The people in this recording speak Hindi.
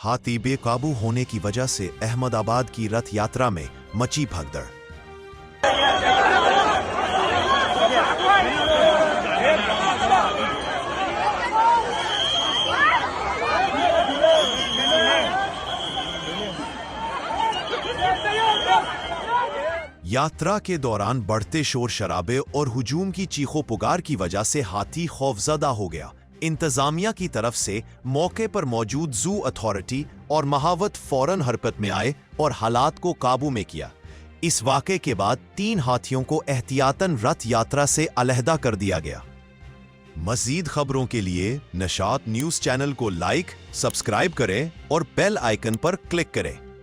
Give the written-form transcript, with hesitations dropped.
हाथी बेकाबू होने की वजह से अहमदाबाद की रथ यात्रा में मची भगदड़। यात्रा के दौरान बढ़ते शोर शराबे और हुजूम की चीखों पुकार की वजह से हाथी खौफजदा हो गया। इंतजामिया की तरफ से मौके पर मौजूद जू अथॉरिटी और महावत फौरन हरकत में आए और हालात को काबू में किया। इस वाक़े के बाद 3 हाथियों को एहतियातन रथ यात्रा से अलहदा कर दिया गया। मज़ीद खबरों के लिए नशात न्यूज़ चैनल को लाइक, सब्सक्राइब करें और बेल आइकन पर क्लिक करें।